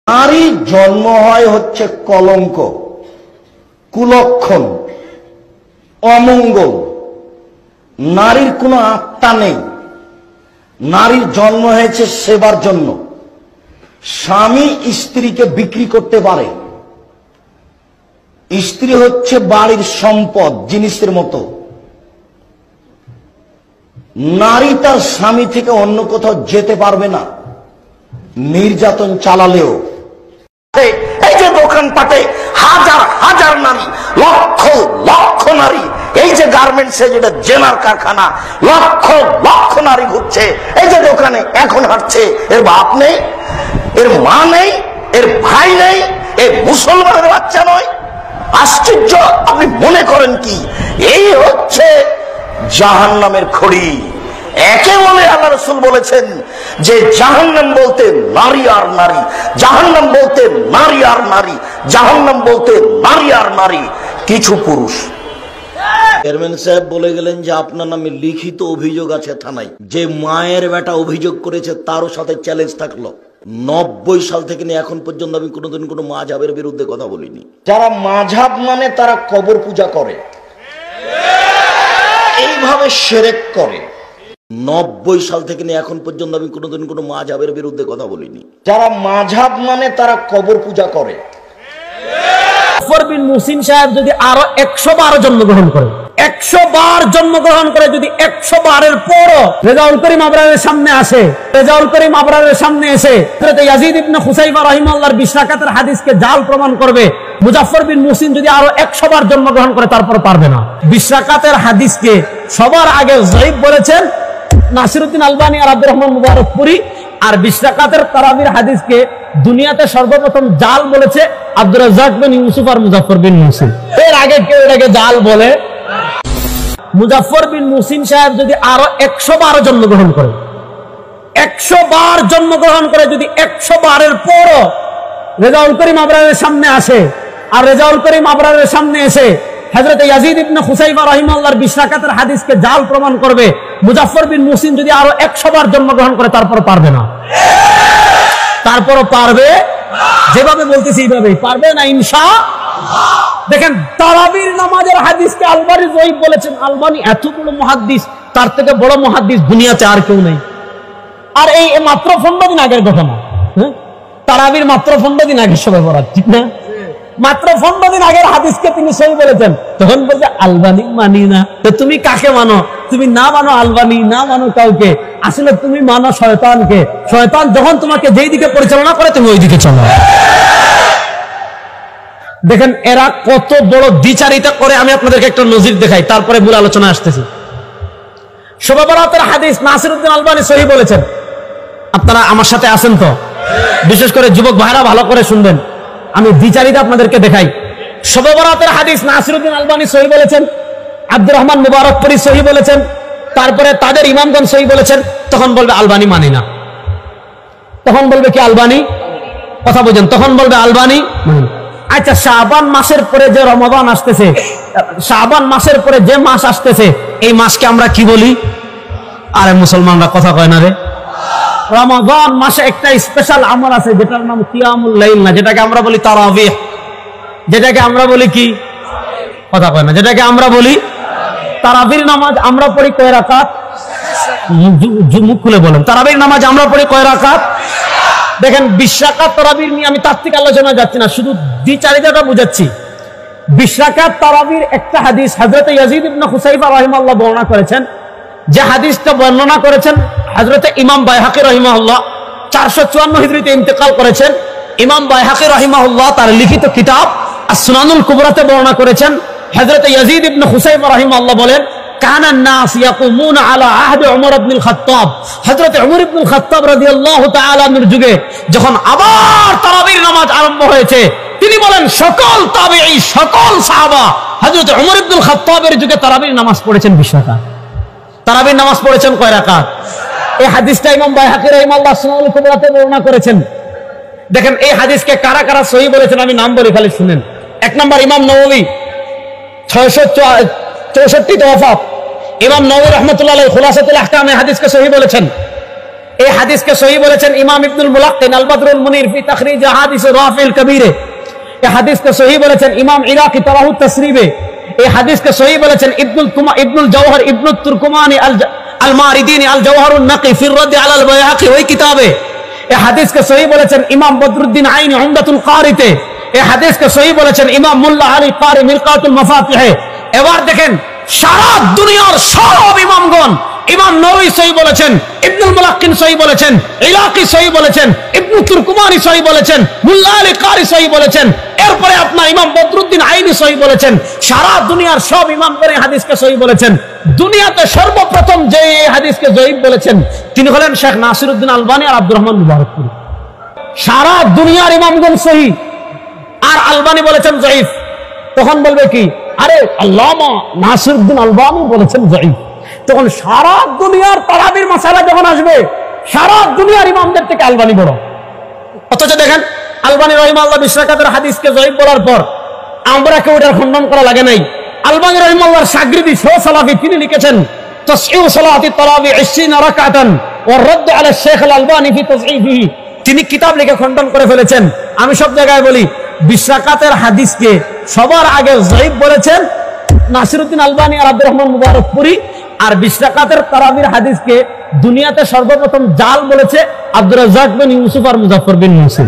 নারীর জন্ম হয় হচ্ছে কলঙ্ক, কুলক্ষণ, অমঙ্গল। নারীর কোনো আত্মা নেই। নারীর জন্ম হয়েছে সেবার জন্য। স্বামী স্ত্রীকে বিক্রি করতে পারে। স্ত্রী হচ্ছে বাড়ির সম্পদ, জিনিসের মতো। নারী তার স্বামী থেকে অন্য কোথাও যেতে পারবে না, নির্যাতন চালালেও। এই যে দোকানপাটে হাজার হাজার নারী, লক্ষ লক্ষ নারী, এই যে গার্মেন্টসে যেটা জেনার কারখানা, লক্ষ লক্ষ নারী ঘুরছে, এই যে দোকানে এখন হাঁটছে, এর বাপ নেই, এর মা নেই, এর ভাই নেই, এর মুসলমানের বাচ্চা নয়। আশ্চর্য! আপনি মনে করেন কি এই হচ্ছে জাহান্নামের খড়ি? একে বলে আল্লাহ রাসূল বলেছেন যে জাহান্নাম বলতে নারী আর নারী, জাহান্নাম বলতে নারী আর নারী, জাহান্নাম বলতে নারী আর নারী, কিছু পুরুষ। চেয়ারম্যান সাহেব বলে গেলেন যে আপনার নামে লিখিত অভিযোগ আছে থানায়। যে মায়ের বেটা অভিযোগ করেছে তারও সাথে চ্যালেঞ্জ থাকলো। 90 সাল থেকে নিয়ে এখন পর্যন্ত আমি কোনোদিন কোনো মাযহাবের বিরুদ্ধে কথা বলিনি। যারা মাযহাব মানে তারা কবর পূজা করে, এইভাবে শিরক করে। 90 সাল থেকে নিয়ে এখন পর্যন্ত আমি কোনোদিন কোনো মাযহাবের বিরুদ্ধে কথা বলিনি। যারা মাযহাব মানে তারা কবর পূজা করে। মুজাফফর বিন মুহসিন সাহেব যদি আরো 100 বার জন্মগ্রহণ করে, 100 বার জন্মগ্রহণ করে, যদি 100 বারের পরও রেজাউল করিম আবরারের সামনে আসে, রেজাউল করিম আবরারের সামনে এসে হযরত ইয়াজিদ ইবনে খুসাইফা রাহিমাহুল্লাহর 20 রাকাতের হাদিসকে জাল প্রমাণ করবে, মুজাফফর বিন মুহসিন যদি আরো 100 বার জন্মগ্রহণ করে তারপর পারবে না। 20 রাকাতের হাদিসকে সবার আগে যায়েব বলেছেন নাসিরউদ্দিন আলবানী আর আব্দুর রহমান মুবারকপুরি, আর 20 রাকাতের তারাবির হাদিসকে দুনিয়াতে সর্বপ্রথম জাল বলেছে আব্দুর রাজ্জাক বিন ইউসুফ আর মুজাফফর বিন মুহসিন। এর আগে কেউ এটাকে জাল বলে? মুজাফফর বিন মুহসিন সাহেব যদি আরো 100 বার জন্মগ্রহণ করে, 100 বার জন্মগ্রহণ করে, যদি 100 বারের পরও রেজাউল করিম আবরারের সামনে আসে, আর রেজাউল করিম আবরারের সামনে এসে হযরত ইয়াজিদ ইবনে খুসাইফা রাহিমাহুল্লাহর 20 রাকাতের হাদিসকে জাল প্রমাণ করবে, মুজাফফর বিন মুহসিন যদি আরো 100 বার জন্মগ্রহণ করে তারপর পারবে না। তারপরও পারবে, যেভাবে বলতেছি এইভাবেই পারবে না ইনশাআল্লাহ। দেখেন তারাবির নামাজের হাদিসকে আলবানী যায়েব বলেছেন। আলবানী এত বড় মুহাদ্দিস, তার থেকে বড় মুহাদ্দিস দুনিয়াতে আর কেউ নেই। আর এই মাত্র 15 দিন আগের ঘটনা, তারাবির মাত্র 15 দিন আগে সবে বরাত, ঠিক না? মাত্র 15 দিন আগের হাদিসকে তিনি সহি বলেছেন। তখন বলছে আলবানী মানি না। তো তুমি কাকে মানো? তুমি না মানো আলবানী, না মানো কাউকে, আসলে তুমি মানো শয়তানকে। শয়তান যখন তোমাকে যেই দিকে পরিচালনা করে তুমি ওই দিকে চলো। দেখেন এরা কত বড় দ্বিচারিতা করে। আমি আপনাদেরকে একটা নজির দেখাই, তারপরে মূল আলোচনা আসতেছি। শবে বরাতের হাদিস নাসিরউদ্দিন আলবানী সহি বলেছেন। আপনারা আমার সাথে আছেন তো? বিশেষ করে যুবক ভাইরা ভালো করে শুনবেন, আমি দ্বিচারিতা আপনাদেরকে দেখাই। শবে বরাতের হাদিস নাসিরউদ্দিন আলবানী সহি বলেছেন, আব্দুর রহমান মুবারকপুরি সহি বলেছেন, তারপরে তাদের ইমামগণ সহি বলেছেন। তখন বলবে আলবানী মানি না। তখন বলবে কি আলবানী? কথা বোঝেন, তখন বলবে আলবানী মানি না। আচ্ছা, শাবান মাসের পরে যে রমাদান আসতেছে, শাবান মাসের পরে যে মাস আসতেছে, এই মাসকে আমরা কি বলি? আরে মুসলমানরা কথা কয় না রে। রমাদান মাসে একটা স্পেশাল আমল আছে যেটার নাম কিয়ামুল লাইল, না যেটাকে আমরা বলি তারাবিহ, যেটাকে আমরা বলি কি? কথা কয় না। যেটাকে আমরা বলি তারাবির নামাজ আমরা পড়ি কয় রাকাত? মুখ খুলে বলেন, তারাবির নামাজ আমরা পড়ি কয় রাকাত? দেখেন 20 রাকাত তারাবির নিয়ে আমি তাত্ত্বিক আলোচনা যাচ্ছি না, শুধু দ্বিচারিতাটা বুঝাচ্ছি। 20 রাকাত তারাবির একটা হাদিস হযরত ইয়াজিদ ইবনে খুসাইফা রাহিমাহুল্লাহ বর্ণনা করেছেন। যে হাদিসটা বর্ণনা করেছেন হযরত ইমাম বাইহাকী রাহিমাহুল্লাহ 454 হিজরিতে ইন্তেকাল করেছেন। ইমাম বাইহাকী রাহিমাহুল্লাহ তার লিখিত কিতাব আস-সুনানুল কুবরাতে বর্ণনা করেছেন। হযরত ইয়াজিদ ইবনে খুসাইফা রাহিমাহুল্লাহ বলেন, কানা নাস ইয়াকুমুনা আলা আহদি উমর ইবনুল খাত্তাব। হযরত উমর ইবনুল খাত্তাব রাদিয়াল্লাহু তাআলা আনহুর যুগে যখন আবার তারাবির নামাজ আরম্ভ হয়েছে, তিনি বলেন সকল তাবেঈ, সকল সাহাবা হযরত উমর ইবনুল খাত্তাবের যুগে তারাবির নামাজ পড়েছেন 20 রাকাত। তারাবির নামাজ পড়েছেন কয় রাকাত? এই হাদিসটা ইমাম বাইহাকী রাহিমাহুল্লাহ সুনানুল কুবরাতে বর্ণনা করেছেন। দেখেন এই হাদিসকে কারা কারা সহি বলেছেন আমি নাম বলি, খালি শুনেন। 1 নম্বর ইমাম নববী 664 ওয়াফাত। ইমাম নববী রাহমাতুল্লাহ আলাইহি খুলাসাতুল আহকাম এই হাদিসকে সহি বলেছেন। এই হাদিসকে সহি বলেছেন ইমাম ইবনুল মুলাক্কিন আল বদরুল মুনির ফি তাখরিজ আহাদিস রাফিল কবীরে। এই হাদিসকে সহি বলেছেন ইমাম ইরাকি তারাহু তাসরিবে। এই হাদিসকে সহি বলেছেন ইবনুল জওহর ইবনুত তুরকুমানি আল মারিদিনি আল জওহরুন নাকি ফি রাদ আলাল বাইহাকি ওই কিতাবে। এই হাদিসকে সহি বলেছেন ইমাম বদরুদ্দিন আইনি উমদাতুল কারিতে। এই হাদিসকে সহি বলেছেন ইমাম মুল্লা আলী কারি মিরকাতুল মাফাতিহে। এবার দেখেন সারা দুনিয়ার সব ইমামগণ, ইমাম নবী সহি বলেছেন, ইবনুল মুলাক্কিন সহি বলেছেন, ইরাকি সহি বলেছেন, ইবনু তুরকুমানি সহি বলেছেন, মুল্লা আলী কারি সহি বলেছেন, এরপরে আপনার ইমাম বদরুদ্দিন আইনি সহি বলেছেন। সারা দুনিয়ার সব ইমামগণ এই হাদিসকে সহি বলেছেন। দুনিয়াতে সর্বপ্রথম যে এই হাদিসকে জয়ীফ বলেছেন তিনি হলেন শেখ নাসিরউদ্দিন আলবানী আর আব্দুর রহমান মুবারকপুরী। সারা দুনিয়ার ইমামগণ সহি আর আলবানী বলেছেন জয়ীফ। তখন বলবে কি, আরে আল্লামা নাসিরউদ্দিন আলবানী বলেছেন জয়ীফ। তখন সারা দুনিয়ার তারাবির মাসালা যখন আসবে সারা দুনিয়ার ইমামদের থেকে আলবানী বড়। অথচ দেখেন আলবানী রাহিমাহুল্লাহ বিশরাকাতের হাদিসকে জয়ীফ বলার পর আমরা কেউ এটার খণ্ডন করা লাগে নাই। আলবানী রাহিমাহুল্লাহর শাগরিদি শো সালাফি তিনি লিখেছেন তাসঈউ সালাতি তারাবি 20 রাকাতান ওয়া রাদ আলা শেখ আল আলবানী ফি তাসঈফিহি। তিনি কিতাব লিখে খণ্ডন করে ফেলেছেন। আমি সব জায়গায় বলি বিশরাকাতের হাদিসকে সবার আগে জয়ীফ বলেছেন নাসিরউদ্দিন আলবানী আর আব্দুর রহমান মুবারকপুরী, আর 20 রাকাতের তারাবির হাদিসকে দুনিয়াতে সর্বপ্রথম জাল বলেছে আব্দুর রাজ্জাক বিন ইউসুফ আর মুজাফফর বিন মুহসিন।